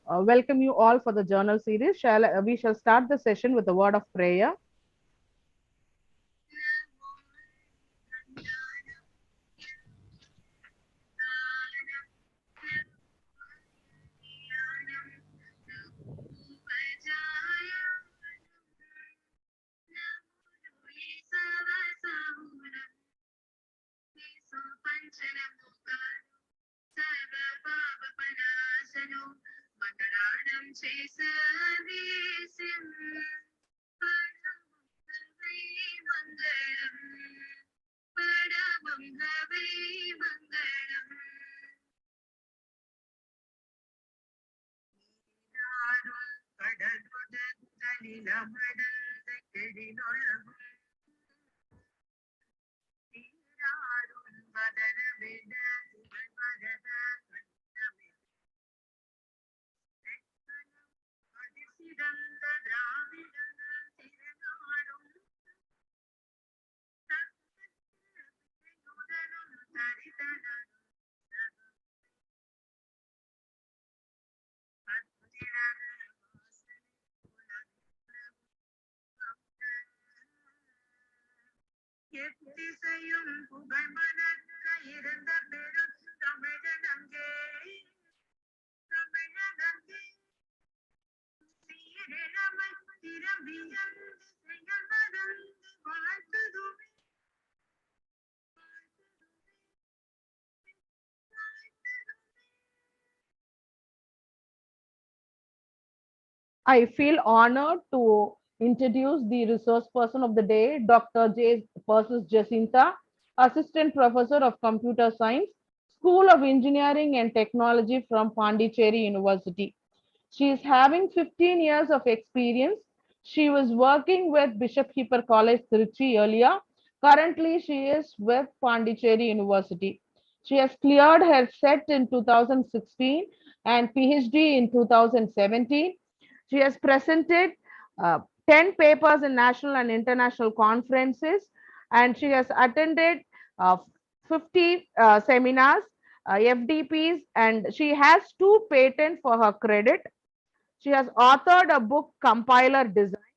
welcome you all for the journal series. We shall start the session with a word of prayer. I feel honored to introduce the resource person of the day, Dr. J. Persis Jacinta, Assistant Professor of Computer Science, School of Engineering and Technology from Pondicherry University. She is having 15 years of experience. She was working with Bishop Heber College, Trichy earlier. Currently, she is with Pondicherry University. She has cleared her set in 2016 and PhD in 2017. She has presented uh, 10 papers in national and international conferences, and she has attended uh, 50 seminars, FDPs, and she has two patents for her credit. She has authored a book, Compiler Design.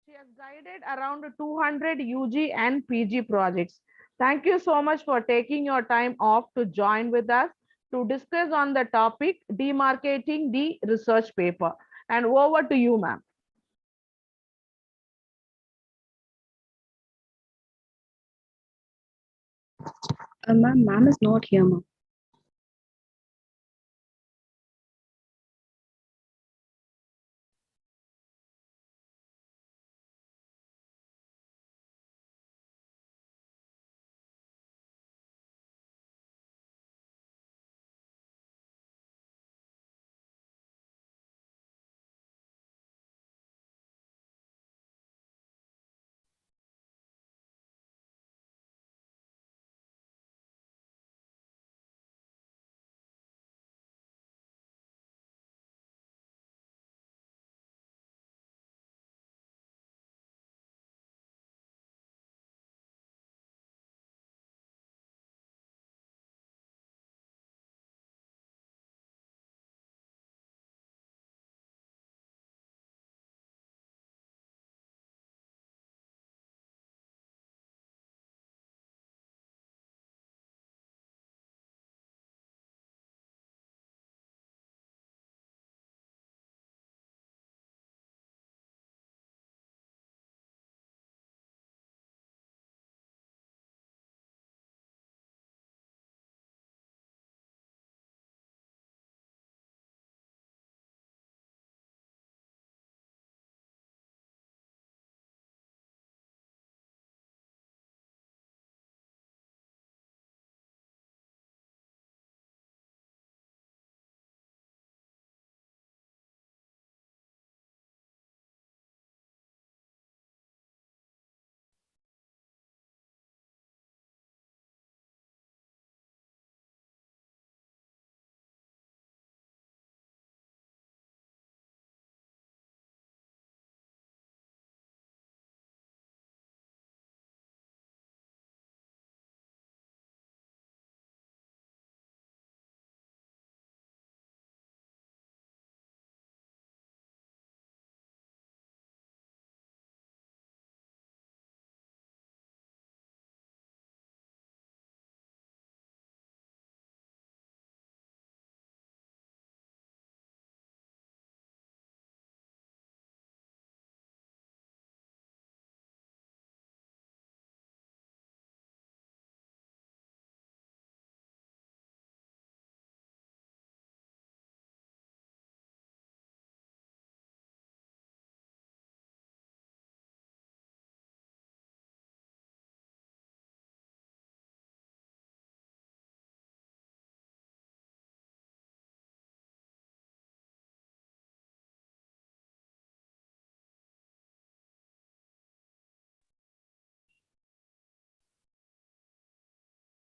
She has guided around 200 UG and PG projects. Thank you so much for taking your time off to join with us to discuss on the topic demarcating the research paper. And over to you, ma'am. Ma'am is not here, ma'am.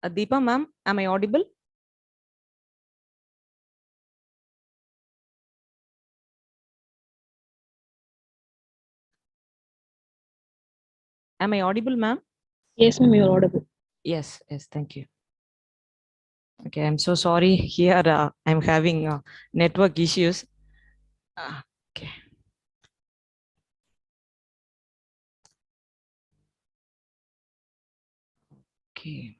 Deepa ma'am, am I audible? Am I audible, ma'am? Yes, ma'am, you're audible. Yes, yes, thank you. Okay, I'm so sorry. Here, I'm having network issues. Okay. Okay.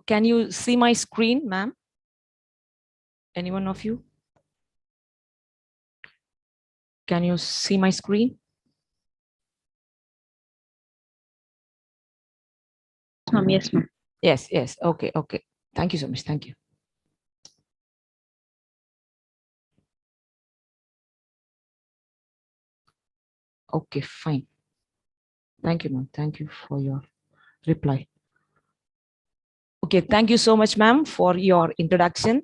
Can you see my screen, ma'am? Anyone of you? Can you see my screen? Yes, ma'am. Yes, yes. Okay, okay. Thank you so much. Thank you. Okay, fine. Thank you, ma'am. Thank you for your reply. Okay, thank you so much, ma'am, for your introduction.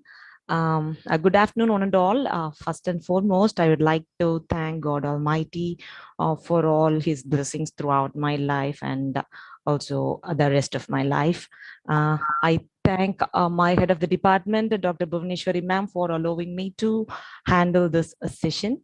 Good afternoon, one and all. First and foremost, I would like to thank God Almighty for all His blessings throughout my life and also the rest of my life. I thank my head of the department, Dr. Bhuvaneshwari, ma'am, for allowing me to handle this session.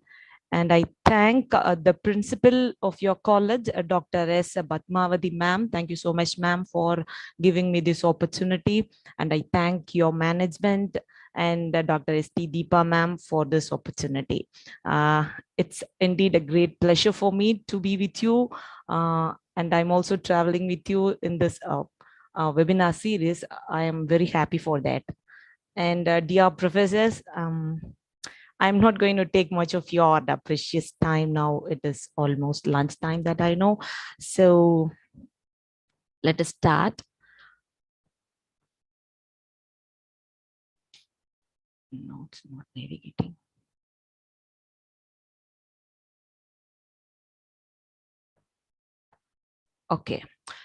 And I thank the principal of your college, Dr. S. Batmavati, ma'am. Thank you so much, ma'am, for giving me this opportunity. And I thank your management and Dr. S.T. Deepa, ma'am, for this opportunity. It's indeed a great pleasure for me to be with you. And I'm also traveling with you in this webinar series. I am very happy for that. And dear professors, I'm not going to take much of your precious time now. It is almost lunchtime that I know. So let us start. No, it's not navigating. Okay,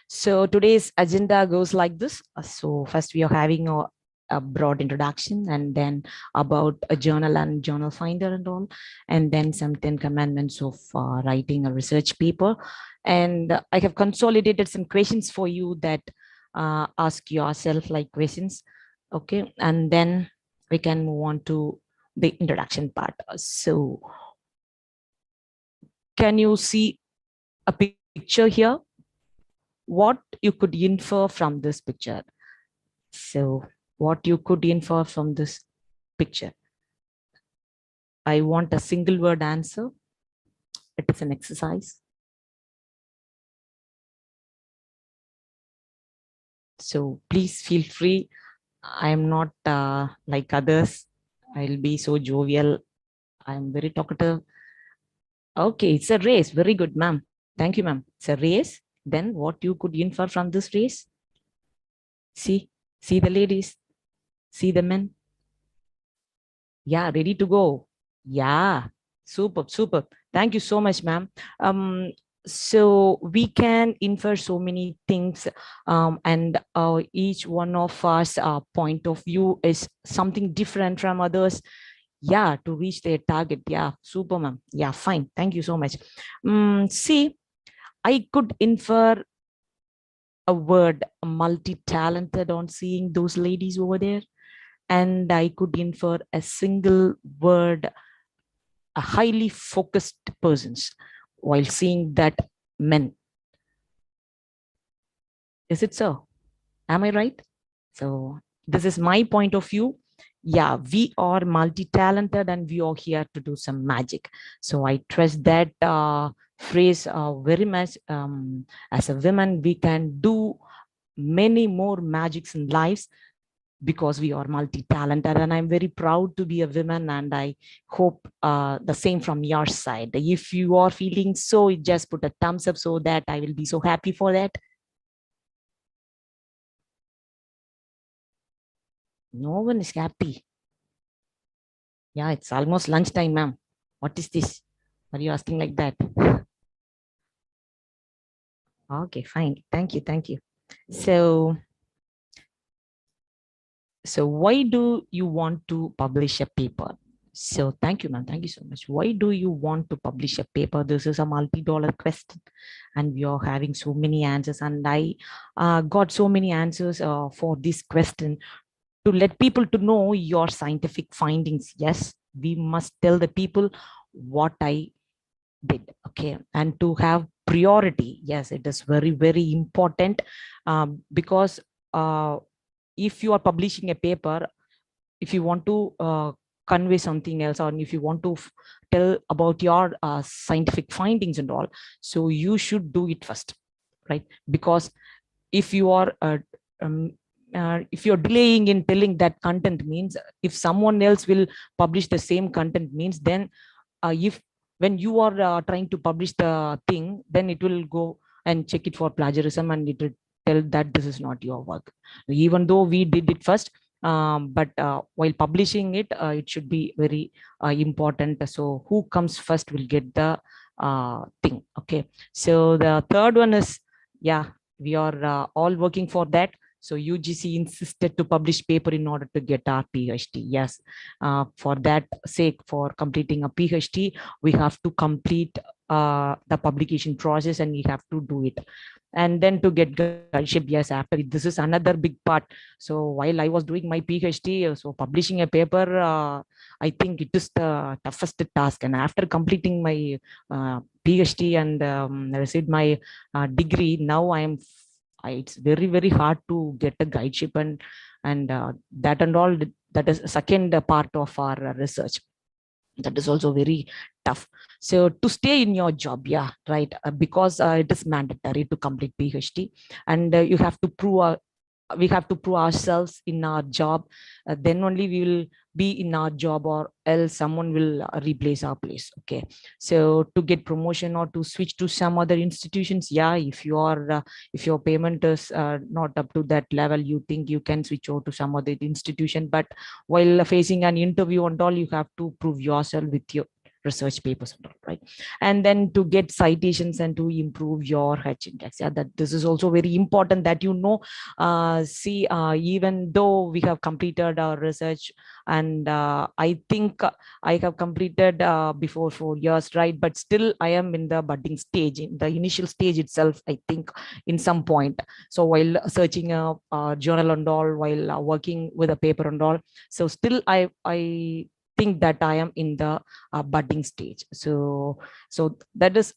so today's agenda goes like this. So first we are having a broad introduction and then about a journal and journal finder and all, and then some 10 commandments of writing a research paper. And I have consolidated some questions for you that ask yourself like questions. Okay, and then we can move on to the introduction part. So can you see a picture here? What you could infer from this picture. So what you could infer from this picture. I want a single word answer. It is an exercise. So please feel free. I am not like others. I'll be so jovial. I'm very talkative. Okay, it's a race. Very good, ma'am. Thank you, ma'am. It's a race. Then what you could infer from this race? See the ladies, see the men. Yeah, ready to go. Yeah, super, super. Thank you so much, ma'am. So we can infer so many things, and each one of us point of view is something different from others. Yeah, to reach their target. Yeah, super, ma'am. Yeah, fine. Thank you so much. See, I could infer a word multi-talented on seeing those ladies over there, and I could infer a single word a highly focused persons while seeing that men. Is it so? Am I right? So this is my point of view. Yeah, we are multi-talented and we are here to do some magic. So I trust that phrase very much. As a woman, we can do many more magics in lives because we are multi-talented, and I'm very proud to be a woman, and I hope the same from your side. If you are feeling so, just put a thumbs up so that I will be so happy for that. No one is happy. Yeah, it's almost lunchtime, ma'am. What is this? Are you asking like that? Okay, fine. Thank you. Thank you. So, why do you want to publish a paper? So thank you, ma'am. Thank you so much. Why do you want to publish a paper? This is a multi-dollar question, and we are having so many answers. And I got so many answers for this question to let people to know your scientific findings. Yes, we must tell the people what I did. Okay, and to have priority. Yes, it is very very important because if you are publishing a paper, if you want to convey something else, or if you want to tell about your scientific findings and all, so you should do it first, right? Because if you are um, if you're delaying in telling that content, means if someone else will publish the same content, means then if when you are trying to publish the thing, then it will go and check it for plagiarism, and it will tell that this is not your work, even though we did it first. But while publishing it, it should be very important. So who comes first will get the thing. Okay, so the third one is, yeah, we are all working for that. So UGC insisted to publish paper in order to get our PhD. Yes, for that sake, for completing a PhD, we have to complete the publication process, and we have to do it. And then to get guideship, yes, after it, this is another big part. So while I was doing my PhD, so publishing a paper, I think it is the toughest task. And after completing my PhD and received my degree, now it's very very hard to get a guideship, and that and all, that is second part of our research. That is also very tough. So to stay in your job, yeah, right, because it is mandatory to complete PhD, and you have to prove we have to prove ourselves in our job. Then only we will be in our job, or else someone will replace our place. Okay, so to get promotion or to switch to some other institutions, yeah, if you are if your payment is not up to that level, you think you can switch over to some other institution. But while facing an interview and all, you have to prove yourself with your research papers and all, right? And then to get citations and to improve your H index, yeah, that this is also very important, that you know. See, even though we have completed our research, and I think I have completed before 4 years, right? But still I am in the budding stage, in the initial stage itself, I think, in some point. So while searching a journal and all, while working with a paper and all, so still I think that I am in the budding stage. So that is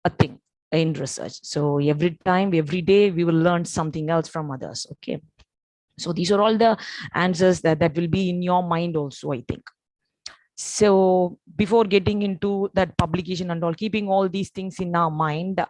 a thing in research. So every time, every day, we will learn something else from others. Okay, so these are all the answers that will be in your mind also, I think. So before getting into that publication and all, keeping all these things in our mind,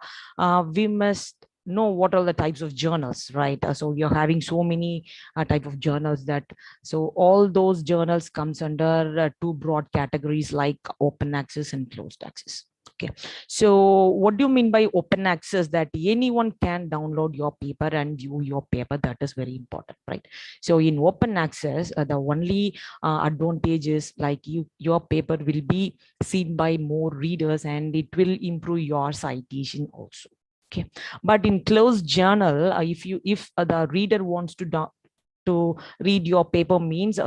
we must know what are the types of journals, right? So you're having so many type of journals, that so all those journals comes under two broad categories, like open access and closed access. Okay, so what do you mean by open access? That anyone can download your paper and view your paper. That is very important, right? So in open access, the only advantage is, like, your paper will be seen by more readers, and it will improve your citation also. Okay, but in closed journal, if the reader wants to read your paper, means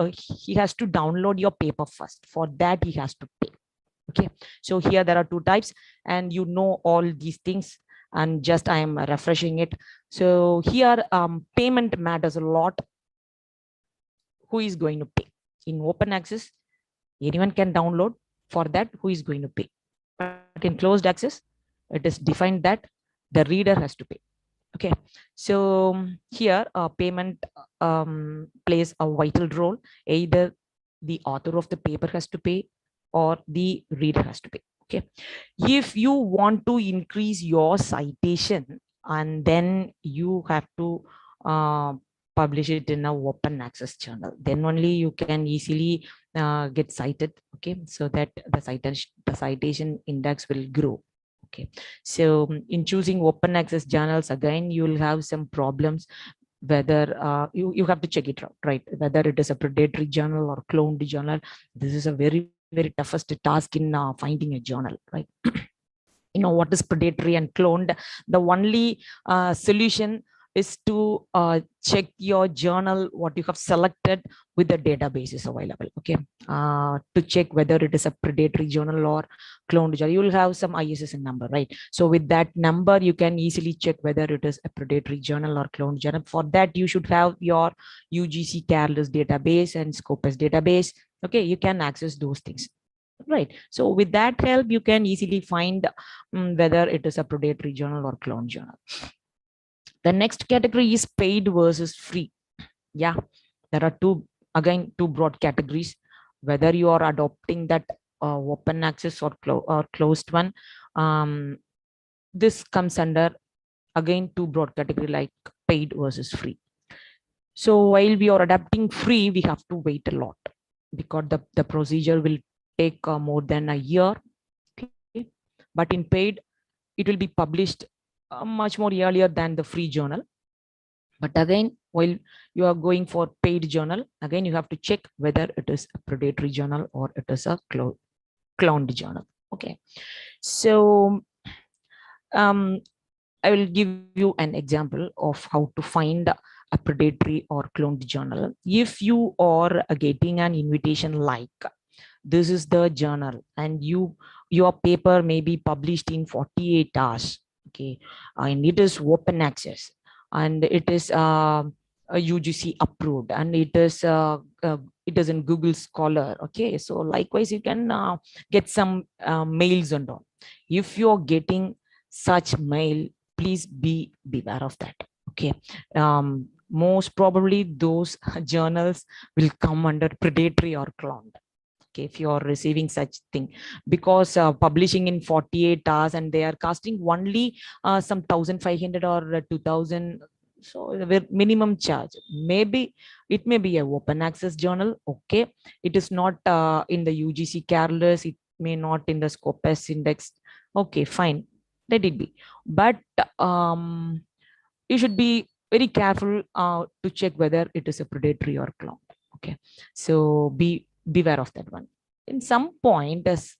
he has to download your paper first. For that, he has to pay. Okay, so here there are two types, and you know all these things, and just I am refreshing it. So here payment matters a lot. Who is going to pay? In open access, anyone can download. For that, who is going to pay? But in closed access, it is defined that the reader has to pay. Okay, so here payment plays a vital role. Either the author of the paper has to pay, or the reader has to pay. Okay, if you want to increase your citation, and then you have to uh, publish it in a open access journal, then only you can easily get cited. Okay, so that the citation index will grow. Okay, so in choosing open access journals, again, you will have some problems. whether you have to check it out, right? Whether it is a predatory journal or cloned journal. This is a very, very toughest task in finding a journal, right? What is predatory and cloned. The only solution is to check your journal, what you have selected, with the databases available. Okay, to check whether it is a predatory journal or cloned journal, you will have some ISSN number, right? So with that number, you can easily check whether it is a predatory journal or cloned journal. For that, you should have your UGC Careless database and Scopus database. Okay, you can access those things, right? So with that help, you can easily find whether it is a predatory journal or clone journal. The next category is paid versus free. Yeah, there are two broad categories. Whether you are adopting that open access or closed one, this comes under again two broad category, like paid versus free. So while we are adapting free, we have to wait a lot because the procedure will take more than a year. Okay, but in paid, it will be published much more earlier than the free journal. But again, while you are going for paid journal, again you have to check whether it is a predatory journal or it is a cloned journal. Okay, so I will give you an example of how to find a predatory or cloned journal. If you are getting an invitation like this is the journal and your paper may be published in 48 hours, okay, and it is open access and it is a UGC approved and it is in Google Scholar. Okay, so likewise you can get some mails and all. If you're getting such mail, please beware of that. Okay, most probably those journals will come under predatory or cloned. Okay, if you are receiving such thing, because publishing in 48 hours and they are costing only some 1,500 or 2,000, so the minimum charge. Maybe it may be a open access journal. Okay, it is not in the UGC Careless, it may not in the Scopus index. Okay, fine, let it be. But you should be very careful to check whether it is a predatory or clone. Okay, so beware of that one. In some point, as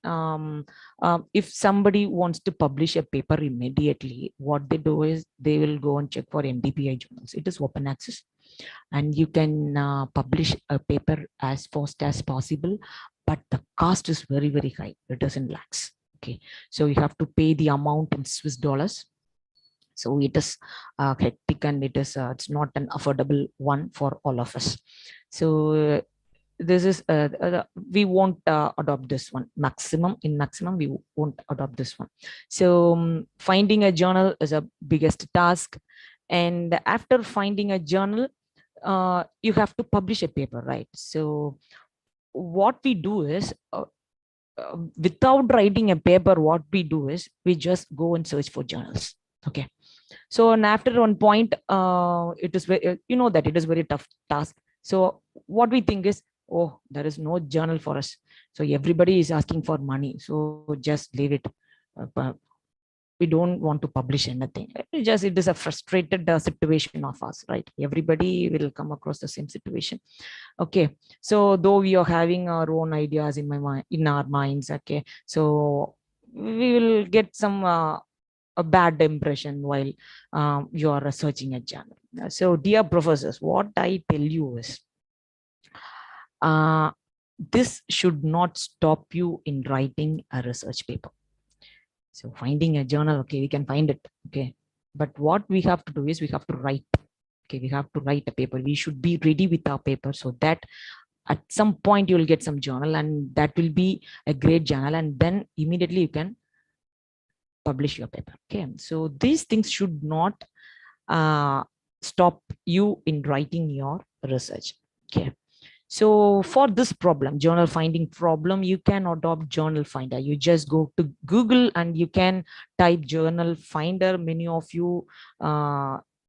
if somebody wants to publish a paper immediately, what they do is they will go and check for MDPI journals. It is open access and you can publish a paper as fast as possible, but the cost is very, very high. It is in lakhs. Okay, so you have to pay the amount in Swiss dollars. So it is hectic and it's not an affordable one for all of us. So this is we won't adopt this one. Maximum we won't adopt this one. So finding a journal is a biggest task, and after finding a journal, you have to publish a paper, right? So what we do is without writing a paper, what we do is we just go and search for journals. Okay, so and after one point, it is that it is very tough task. So what we think is, oh, there is no journal for us, so everybody is asking for money, so just leave it. We don't want to publish anything. It is a frustrated situation of us, right? Everybody will come across the same situation. Okay, so though we are having our own ideas in our minds, okay, so we will get some a bad impression while you are researching a journal. So dear professors, what I tell you is this should not stop you in writing a research paper. So finding a journal, okay, we can find it, okay, but what we have to do is we have to write. Okay, we have to write a paper. We should be ready with our paper so that at some point you will get some journal and that will be a great journal, and then immediately you can publish your paper. Okay, so these things should not stop you in writing your research. Okay, so for this problem, journal finding problem, you can adopt journal finder. You just go to Google and you can type journal finder. Many of you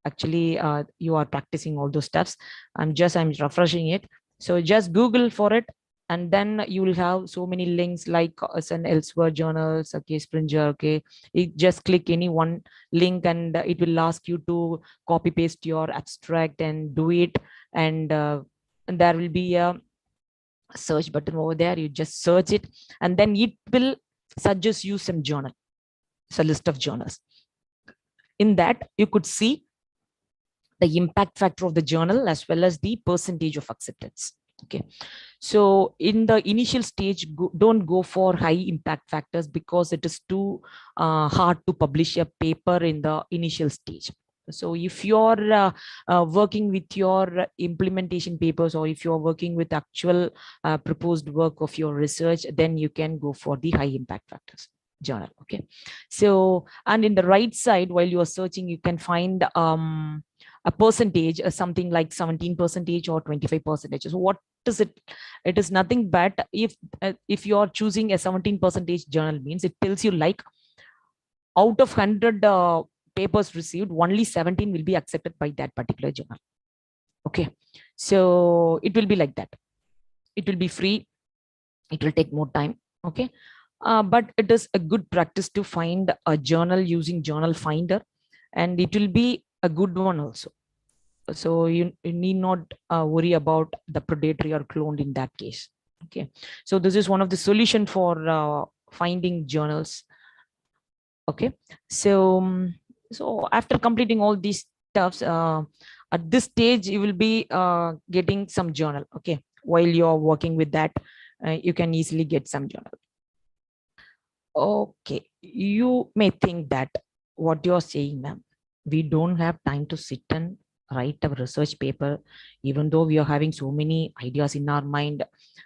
actually you are practicing all those steps. I'm refreshing it. So just Google for it and then you will have so many links like an elsewhere journals, okay, Springer, okay. You just click any one link and it will ask you to copy paste your abstract and do it. And there will be a search button over there. You just search it, and then it will suggest you some journal. It's a list of journals. In that, you could see the impact factor of the journal as well as the percentage of acceptance. Okay, so in the initial stage, don't go for high impact factors because it is too hard to publish a paper in the initial stage. So if you're working with your implementation papers, or if you're working with actual proposed work of your research, then you can go for the high impact factors journal. Okay, so, and in the right side, while you are searching, you can find a percentage, something like 17% or 25%. So what is it? It is nothing but if you are choosing a 17% journal, means it tells you like out of 100 papers received, only 17 will be accepted by that particular journal. Okay, so it will be like that. It will be free. It will take more time. Okay, but it is a good practice to find a journal using Journal Finder, and it will be a good one also. So you need not worry about the predatory or cloned in that case. Okay, so this is one of the solution for finding journals. Okay, so after completing all these stuffs, at this stage you will be getting some journal. Okay, while you're working with that, you can easily get some journal. Okay, you may think that what you're saying, ma'am, we don't have time to sit and write a research paper, even though we are having so many ideas in our mind,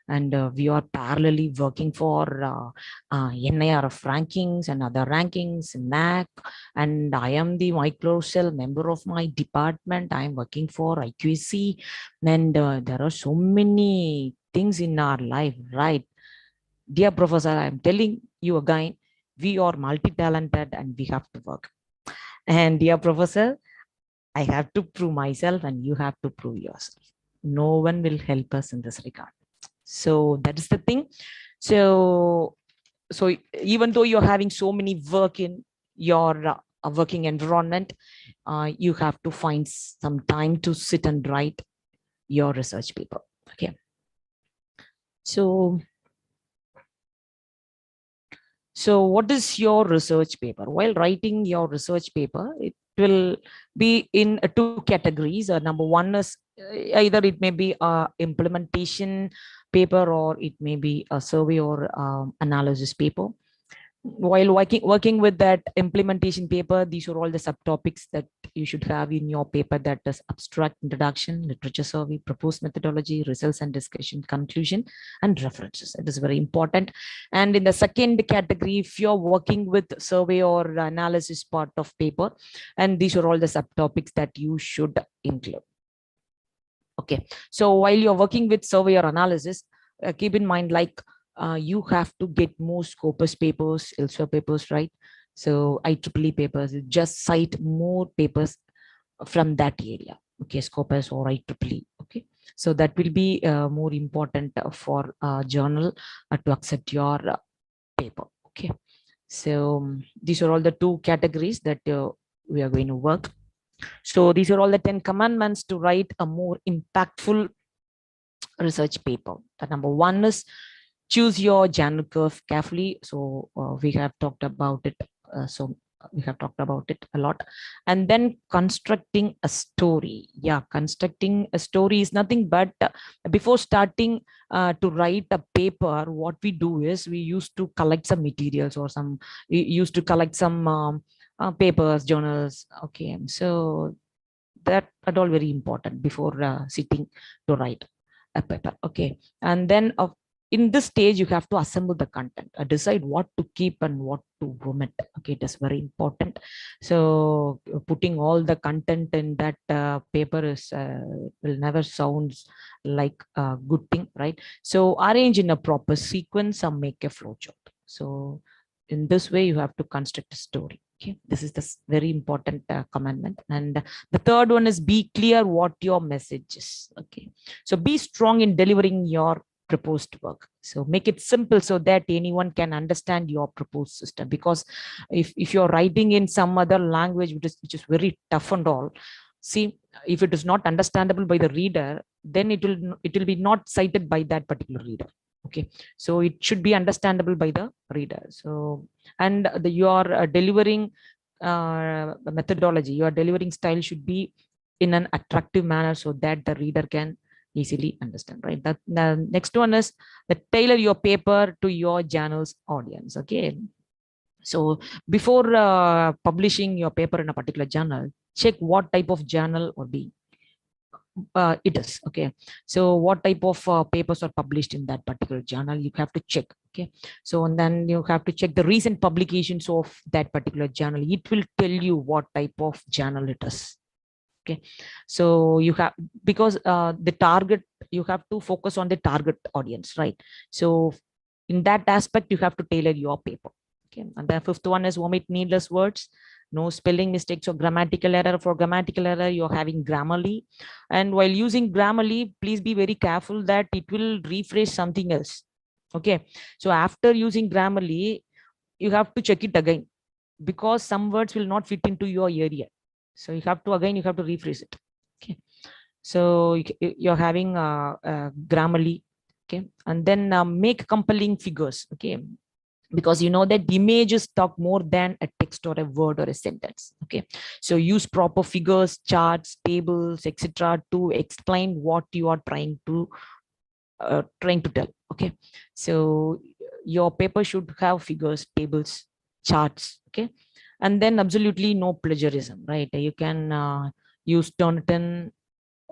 and we are parallelly working for NIRF rankings and other rankings, NAC, and I am the microcell member of my department. I am working for IQC, and there are so many things in our life, right? Dear professor, I am telling you again, we are multi-talented and we have to work. And dear professor, I have to prove myself and you have to prove yourself. No one will help us in this regard. So that is the thing. So even though you're having so many work in your working environment, you have to find some time to sit and write your research paper. Okay. So what is your research paper? While writing your research paper, it will be in two categories. Number one is either it may be a implementation paper, or it may be a survey or analysis paper. While working with that implementation paper, these are all the subtopics that you should have in your paper. That is abstract, introduction, literature survey, proposed methodology, results and discussion, conclusion, and references. It is very important. And in the second category, if you're working with survey or analysis part of paper, and these are all the subtopics that you should include. Okay, so while you're working with survey or analysis, keep in mind, like you have to get more Scopus papers, elsewhere papers, right? So IEEE papers, just cite more papers from that area. Okay, Scopus or IEEE. Okay, so that will be more important for journal to accept your paper. Okay, so these are all the two categories that we are going to work. So these are all the 10 commandments to write a more impactful research paper. The number one is choose your journal curve carefully. So we have talked about it. We have talked about it a lot. And then constructing a story. Yeah, constructing a story is nothing but before starting to write a paper, what we do is we used to collect some materials, or we used to collect some papers, journals. Okay, so that all very important before sitting to write a paper. Okay, and then in this stage you have to assemble the content, decide what to keep and what to omit. Okay, it is very important. So putting all the content in that paper is will never sounds like a good thing, right? So arrange in a proper sequence and make a flowchart. So in this way you have to construct a story. Okay, this is the very important commandment. And the third one is be clear what your message is. Okay, so be strong in delivering your proposed work. So make it simple so that anyone can understand your proposed system. Because if you're writing in some other language which is very tough and all, see, if it is not understandable by the reader, then it will be not cited by that particular reader. Okay, so it should be understandable by the reader. So, and your delivering methodology, your delivering style should be in an attractive manner so that the reader can easily understand, right? That the next one is the tailor your paper to your journal's audience. Okay, so before publishing your paper in a particular journal, check what type of journal or be it is. Okay, so what type of papers are published in that particular journal, you have to check. Okay, so and then you have to check the recent publications of that particular journal. It will tell you what type of journal it is. Okay, so you have, because the target, you have to focus on the target audience, right? So in that aspect, you have to tailor your paper. Okay, and the fifth one is omit needless words. No spelling mistakes or grammatical error. For grammatical error, you're having Grammarly, and while using Grammarly, please be very careful that it will rephrase something else. Okay, so after using Grammarly, you have to check it again, because some words will not fit into your area. So you have to rephrase it. Okay, so you're having Grammarly. Okay, and then make compelling figures. Okay, because you know that images talk more than a text or a word or a sentence. Okay, so use proper figures, charts, tables, etc. to explain what you are trying to tell. Okay, so your paper should have figures, tables, charts. Okay, and then absolutely no plagiarism, right? You can use Turnitin.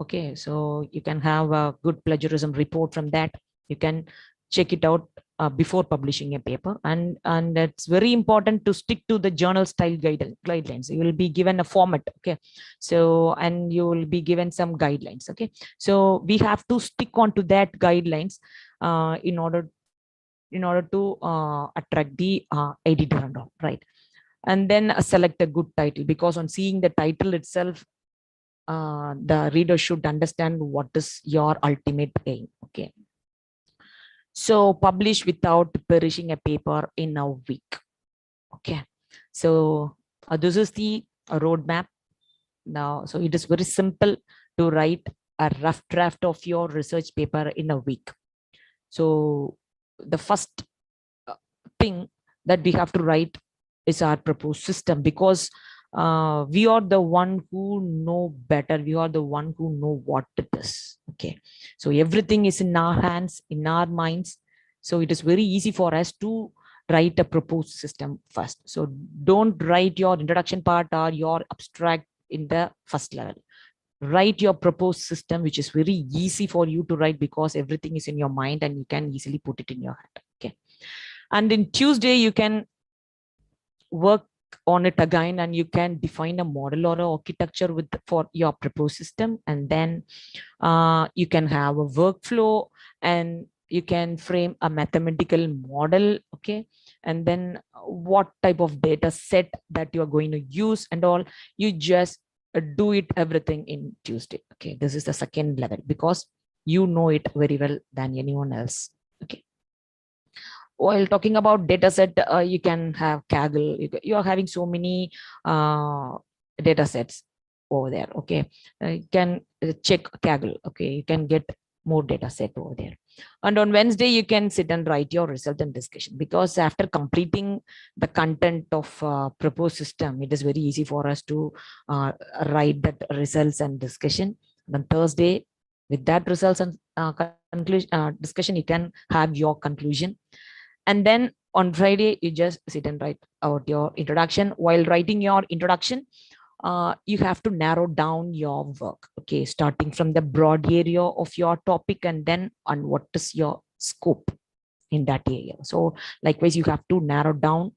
Okay, so you can have a good plagiarism report from that. You can check it out before publishing a paper, and it's very important to stick to the journal style guidelines. You will be given a format. Okay, so and you will be given some guidelines. Okay, so we have to stick on to that guidelines in order to attract the editor and all, right? And then select a good title, because on seeing the title itself, the reader should understand what is your ultimate aim. Okay, so publish without perishing a paper in a week. Okay, so this is the roadmap now. So it is very simple to write a rough draft of your research paper in a week. So the first thing that we have to write is our proposed system, because we are the one who know better. We are the one who know what it is. Okay, so everything is in our hands, in our minds. So it is very easy for us to write a proposed system first. So don't write your introduction part or your abstract in the first level. Write your proposed system, which is very easy for you to write, because everything is in your mind and you can easily put it in your head. Okay, and in Tuesday you can work on it again, and you can define a model or an architecture for your proposed system, and then you can have a workflow, and you can frame a mathematical model. Okay, and then what type of data set that you are going to use and all, you just do it everything in Tuesday. Okay, this is the second level, because you know it very well than anyone else. Okay, while talking about data set, you can have Kaggle. You are having so many data sets over there. Okay, you can check Kaggle. Okay, you can get more data set over there. And on Wednesday, you can sit and write your result and discussion, because after completing the content of proposed system, it is very easy for us to write that results and discussion. And on Thursday, with that results and discussion, you can have your conclusion. And then on Friday, you just sit and write out your introduction. While writing your introduction, you have to narrow down your work. Okay, starting from the broad area of your topic, and then on what is your scope in that area. So likewise, you have to narrow down.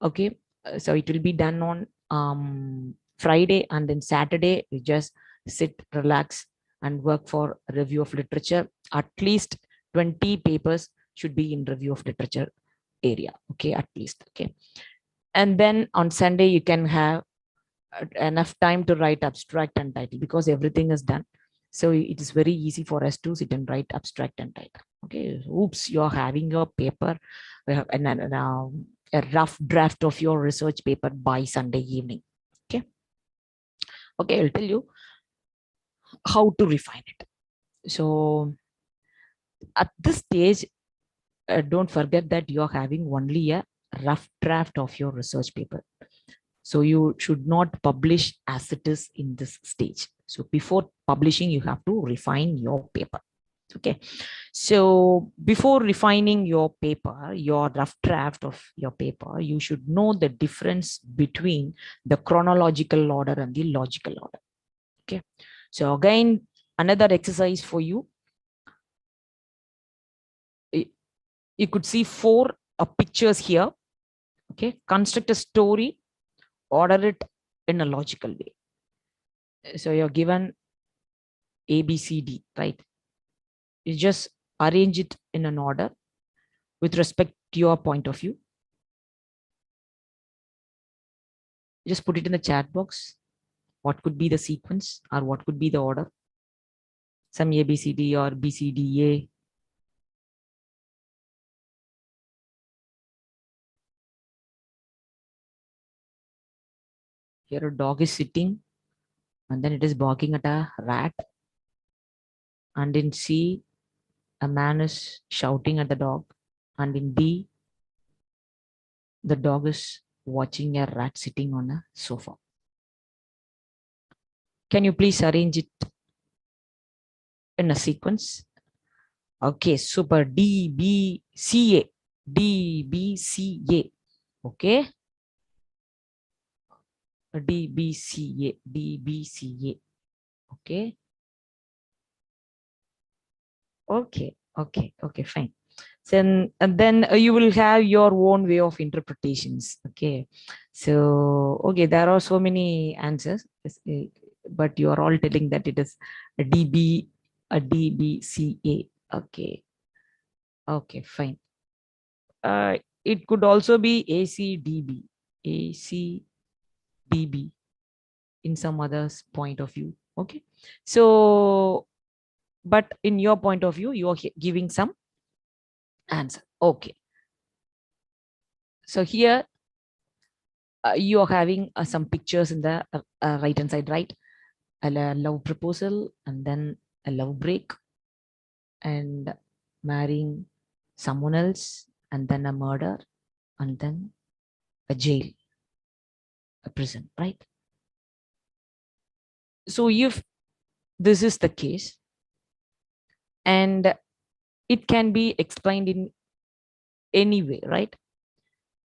Okay, so it will be done on Friday, and then Saturday you just sit, relax, and work for review of literature. At least 20 papers should be in review of literature area. Okay, at least. Okay, and then on Sunday you can have enough time to write abstract and title, because everything is done. So it is very easy for us to sit and write abstract and title. Okay, oops, you're having your paper and a rough draft of your research paper by Sunday evening. Okay. Okay, I'll tell you how to refine it. So at this stage, don't forget that you're having only a rough draft of your research paper. So you should not publish as it is in this stage. So before publishing, you have to refine your paper. Okay. So before refining your paper, your rough draft of your paper, you should know the difference between the chronological order and the logical order. Okay. So again, another exercise for you. You could see four pictures here. Okay. Construct a story, order it in a logical way. So you're given A, B, C, D, right? You just arrange it in an order with respect to your point of view. Just put it in the chat box. What could be the sequence or what could be the order? Some A, B, C, D or B, C, D, A. Here a dog is sitting and then it is barking at a rat. And in C, a man is shouting at the dog. And in D, the dog is watching a rat sitting on a sofa. Can you please arrange it in a sequence? Okay, super. D, B, C, A. D, B, C, A. Okay. D, B, C, A. D, B, C, A. Okay. Okay, fine. And then you will have your own way of interpretations. Okay. So, okay, there are so many answers, but you are all telling that it is a DB, a DBCA. Okay. Okay, fine. It could also be ACDB, ACDB in some other's point of view. Okay. So, but in your point of view, you are giving some answer. Okay. So here you are having some pictures in the right hand side, right? A love proposal and then a love break and marrying someone else and then a murder and then a jail, a prison, right? So if this is the case and it can be explained in any way, right?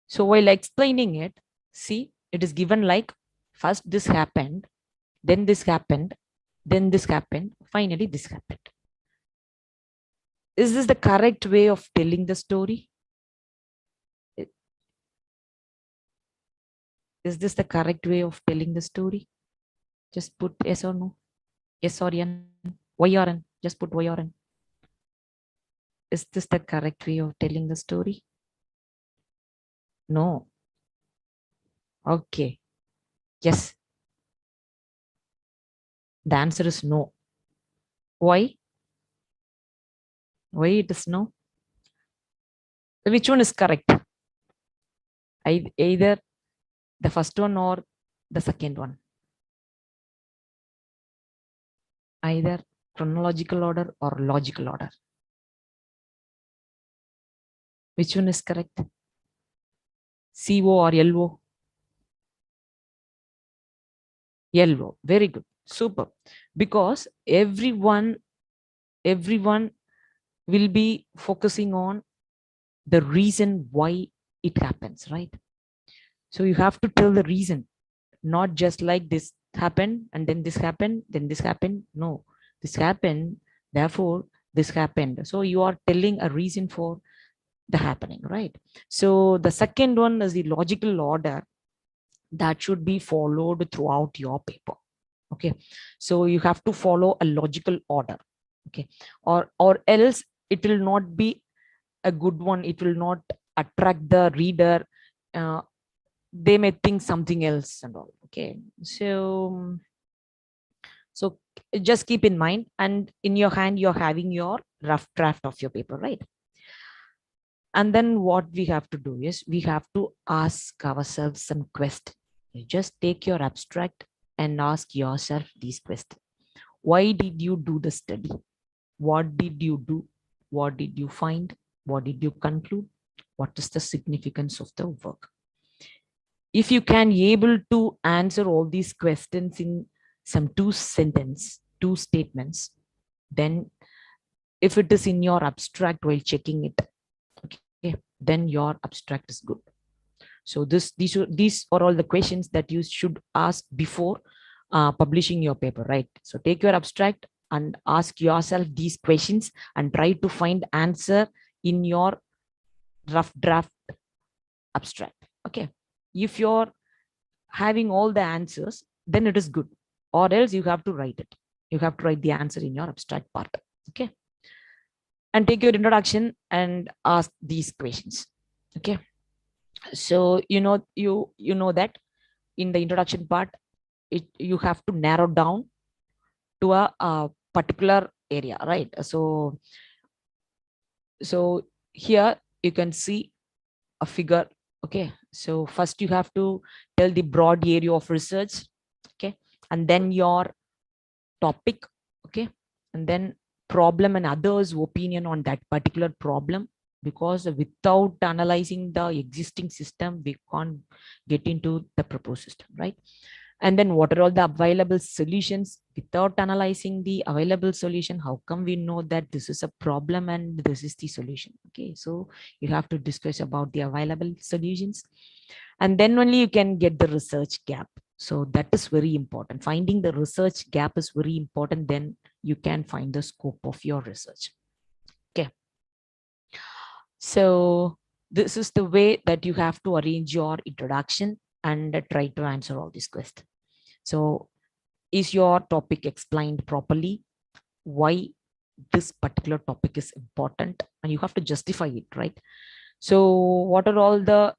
So while explaining it, see, it is given like first this happened, then this happened, then this happened, finally this happened. Is this the correct way of telling the story? Is this the correct way of telling the story? Just put yes or no. Yes or N. Y or N. Just put Y or N. Is this the correct way of telling the story? No. Okay. Yes. The answer is no. Why? Why it is no? Which one is correct? Either the first one or the second one. Either chronological order or logical order. Which one is correct? CO or LO? LO. Very good. Super. Because everyone will be focusing on the reason why it happens, right? So you have to tell the reason, not just like this happened and then this happened, then this happened. No, this happened, therefore this happened. So you are telling a reason for the happening, right? So the second one is the logical order that should be followed throughout your paper. Okay, so you have to follow a logical order. Okay, or else it will not be a good one. It will not attract the reader. They may think something else and all. Okay, so So just keep in mind, and in your hand, you're having your rough draft of your paper, right? And then what we have to do is we have to ask ourselves some questions. You just take your abstract and ask yourself these questions. Why did you do the study? What did you do? What did you find? What did you conclude? What is the significance of the work? If you can able to answer all these questions in some two statements, then if it is in your abstract while checking it, okay, then your abstract is good. So these are all the questions that you should ask before publishing your paper, right? So take your abstract and ask yourself these questions and try to find answer in your rough draft abstract. Okay, if you're having all the answers, then it is good, or else you have to write it. You have to write the answer in your abstract part. Okay, and take your introduction and ask these questions. Okay, so you know that in the introduction part, you have to narrow down to a particular area, right? So here you can see a figure. Okay, so first you have to tell the broad area of research, okay, and then your topic, okay, and then problem and others' opinion on that particular problem, because without analyzing the existing system, we can't get into the proposed system, right? And then what are all the available solutions? Without analyzing the available solution, how come we know that this is a problem and this is the solution? Okay, so you have to discuss about the available solutions, and then only you can get the research gap. So that is very important. Finding the research gap is very important. Then you can find the scope of your research. Okay, so this is the way that you have to arrange your introduction and try to answer all these questions. So is your topic explained properly? Why this particular topic is important? And you have to justify it, right? So what are all the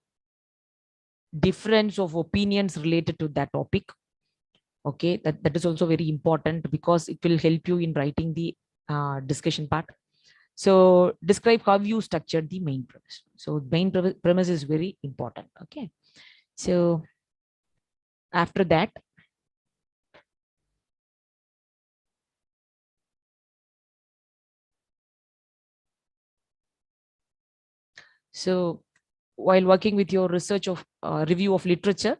difference of opinions related to that topic? Okay, that is also very important because it will help you in writing the discussion part. So describe how you structured the main premise. So main premise is very important. Okay, so after that, so while working with your research of review of literature,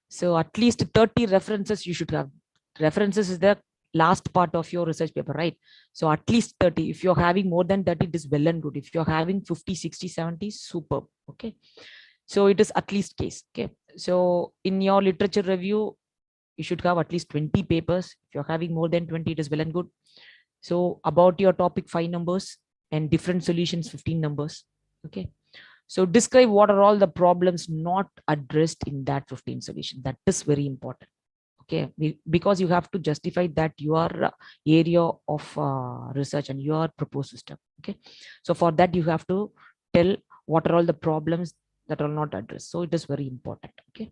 so at least 30 references you should have. References is the last part of your research paper, right? So at least 30. If you're having more than 30, it is well and good. If you're having 50, 60, 70, superb. Okay, so it is at least case. Okay, so in your literature review, you should have at least 20 papers. If you're having more than 20, it is well and good. So about your topic, 5 numbers, and different solutions, 15 numbers. Okay, so describe what are all the problems not addressed in that 15 solution. That is very important. Okay, because you have to justify that your area of research and your proposed system. Okay, so for that you have to tell what are all the problems that are not addressed. So it is very important. Okay,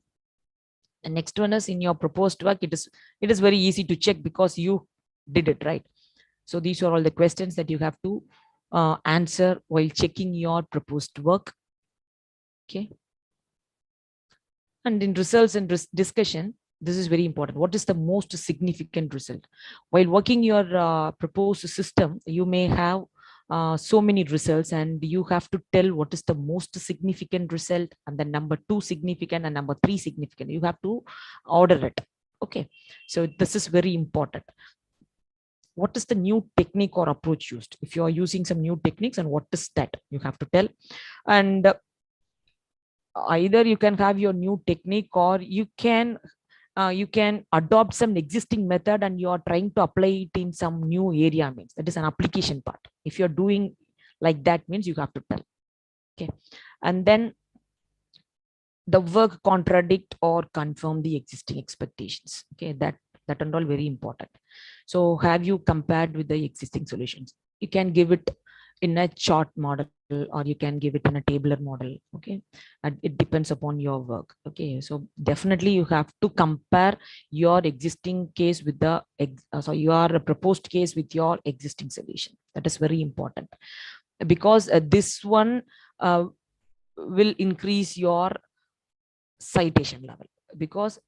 the next one is in your proposed work. It is very easy to check because you did it, right? So these are all the questions that you have to answer while checking your proposed work. Okay, and in results and discussion, this is very important. What is the most significant result? While working your proposed system, you may have so many results, and you have to tell what is the most significant result, and then number 2 significant and number 3 significant. You have to order it. Okay, so this is very important. What is the new technique or approach used? If you are using some new techniques, and what is that, you have to tell. And either you can have your new technique, or you can adopt some existing method and you are trying to apply it in some new area. Means that is an application part. If you're doing like that, means you have to tell. Okay, and then the work contradict or confirm the existing expectations. Okay, that and all very important. So have you compared with the existing solutions? You can give it in a chart model, or you can give it in a tabular model. Okay, and it depends upon your work. Okay, so definitely you have to compare your existing case with the your proposed case with your existing solution. That is very important, because this one will increase your citation level, because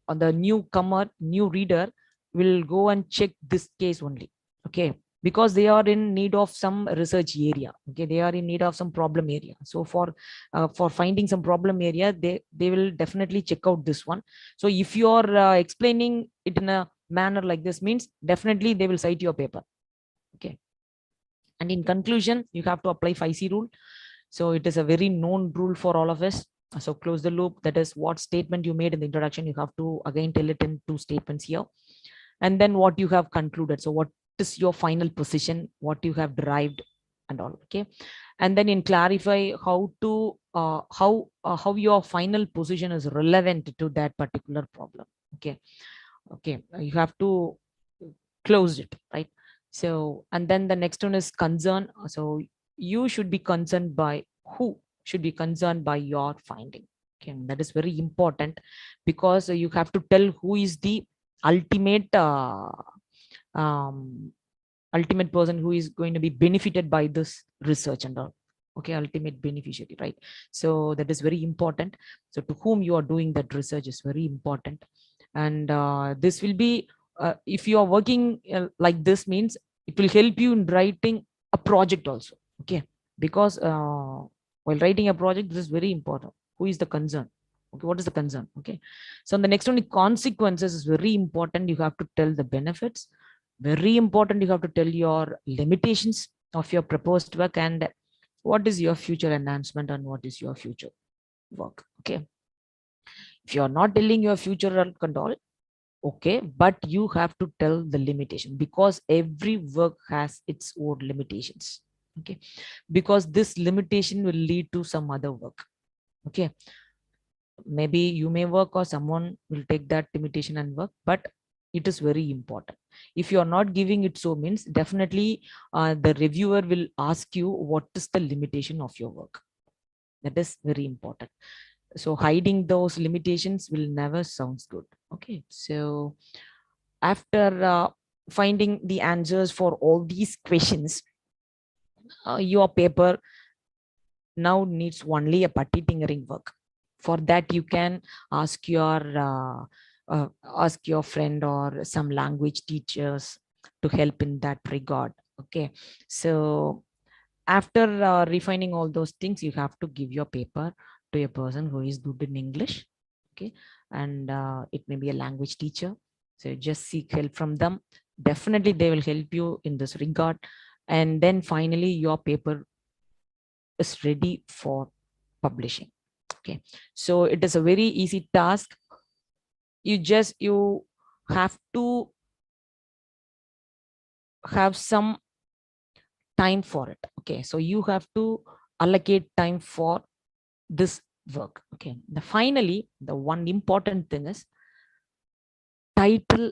on the newcomer, new reader will go and check this case only. Okay, because they are in need of some research area. Okay, they are in need of some problem area. So for finding some problem area, they will definitely check out this one. So if you are explaining it in a manner like this, means definitely they will cite your paper. Okay, and in conclusion, you have to apply 5C rule. So it is a very known rule for all of us. So close the loop. That is what statement you made in the introduction. You have to again tell it in 2 statements here. And then what you have concluded. So what is your final position, what you have derived and all. Okay. And then in clarify how to, how your final position is relevant to that particular problem. Okay. Okay. You have to close it, right? So, and then the next one is concern. So you should be concerned by who should be concerned by your finding. Okay, that is very important, because you have to tell who is the ultimate um, ultimate person who is going to be benefited by this research and all. Okay, ultimate beneficiary, right? So that is very important. So to whom you are doing that research is very important. And this will be if you are working like this, means it will help you in writing a project also. Okay, because while writing a project, this is very important. Who is the concern? Okay, what is the concern? Okay, so the next one, consequences is very important. You have to tell the benefits. Very important, you have to tell your limitations of your proposed work, and what is your future enhancement and what is your future work. Okay, if you are not telling your future work and all, okay, but you have to tell the limitation, because every work has its own limitations. Okay, because this limitation will lead to some other work. Okay, maybe you may work or someone will take that limitation and work, but it is very important. If you are not giving it, so means definitely the reviewer will ask you what is the limitation of your work. That is very important. So hiding those limitations will never sounds good. Okay, so after finding the answers for all these questions, your paper now needs only a putty tinkering work. For that, you can ask your ask your friend or some language teachers to help in that regard. Okay, so after refining all those things, you have to give your paper to a person who is good in English. Okay, and it may be a language teacher. So just seek help from them. Definitely, they will help you in this regard. And then finally, your paper is ready for publishing. Okay, so it is a very easy task. You have to have some time for it. Okay, so you have to allocate time for this work. Okay, finally, the one important thing is title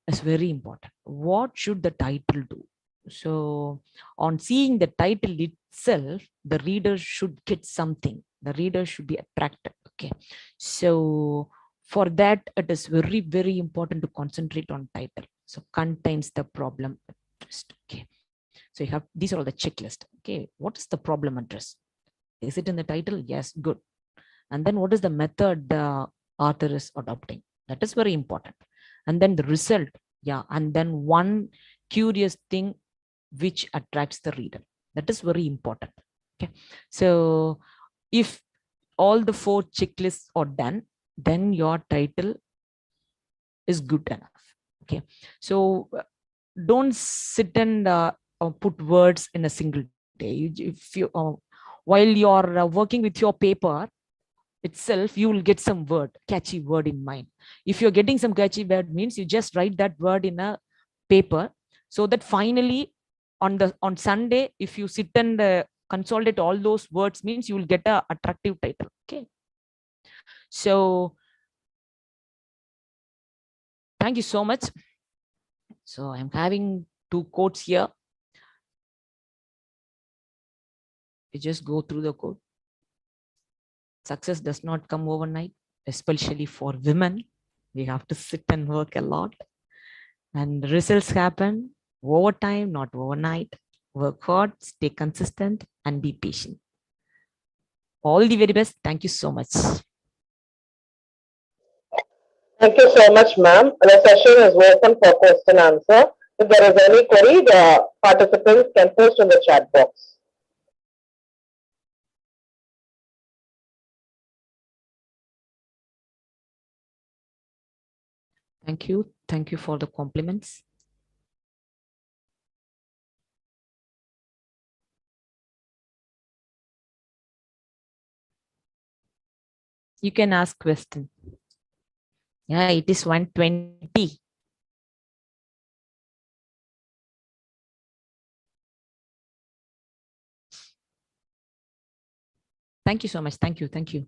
is very important. What should the title do? So on seeing the title itself, the reader should get something. The reader should be attracted. Okay, so for that, it is very, very important to concentrate on title. So contains the problem address. Okay, so you have, these are all the checklist. Okay, what is the problem address? Is it in the title? Yes, good. And then what is the method the author is adopting? That is very important. And then the result. Yeah, and then one curious thing which attracts the reader. That is very important. Okay, so if all the 4 checklists are done, then your title is good enough. Okay, so don't sit and put words in a single day. If you while you're working with your paper itself, you will get some word, catchy word in mind. If you're getting some catchy word, means you just write that word in a paper, so that finally on Sunday, if you sit and consolidate all those words, means you will get a attractive title. Okay, so thank you so much. So I'm having 2 quotes here. You just go through the code. Success does not come overnight, especially for women. We have to sit and work a lot. And results happen over time, not overnight. Work hard, stay consistent, and be patient. All the very best. Thank you so much. Thank you so much, ma'am. The session is open for question answer. If there is any query, the participants can post in the chat box. Thank you. Thank you for the compliments. You can ask question. Yeah, it is 120. Thank you so much. Thank you. Thank you.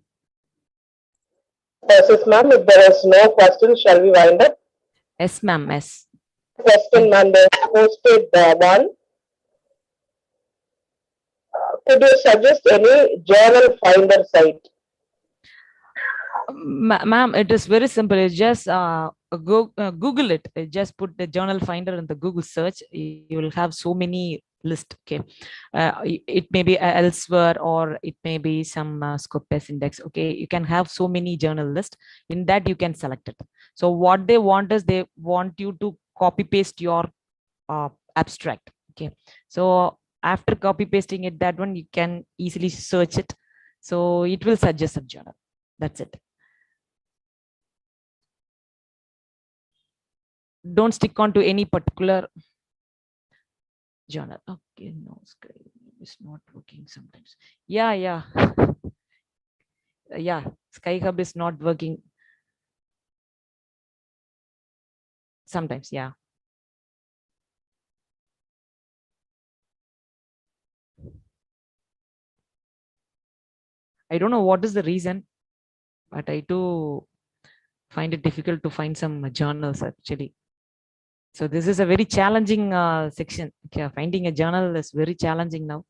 Yes, ma'am. If there is no question, shall we wind up? Yes, ma'am. Yes. Question, ma'am. They posted one. Could you suggest any journal finder site? Ma'am, it is very simple. It's just Google it. Just put the journal finder in the Google search. You will have so many list. Okay, it may be elsewhere or it may be some Scopus index. Okay, you can have so many journal list. In that you can select it. So what they want is they want you to copy paste your abstract. Okay, so after copy pasting it, that one you can easily search it. So it will suggest a journal. That's it. Don't stick on to any particular journal. Okay, no, it's not working sometimes. Yeah. Yeah, SkyHub is not working sometimes. Yeah. I don't know what is the reason, but I do find it difficult to find some journals actually. So this is a very challenging section. Okay, finding a journal is very challenging now.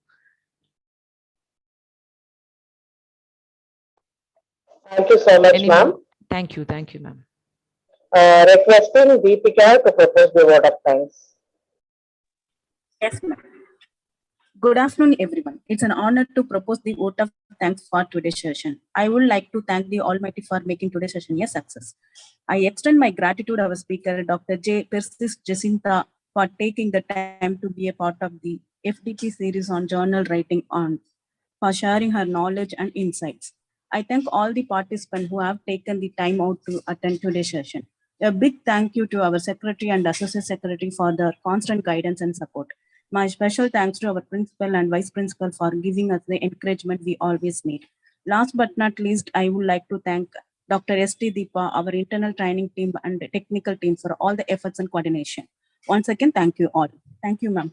Thank you so much, ma'am. Thank you, ma'am. Requesting Deepika to propose the vote of thanks. Yes, ma'am. Good afternoon, everyone. It's an honor to propose the vote of thanks for today's session. I would like to thank the Almighty for making today's session a success. I extend my gratitude to our speaker, Dr. J. Persis Jacinta, for taking the time to be a part of the FDP series on journal writing for sharing her knowledge and insights. I thank all the participants who have taken the time out to attend today's session. A big thank you to our secretary and associate secretary for their constant guidance and support. My special thanks to our principal and vice principal for giving us the encouragement we always need. Last but not least, I would like to thank Dr. S.T. Deepa, our internal training team and technical team for all the efforts and coordination. Once again, thank you all. Thank you, ma'am.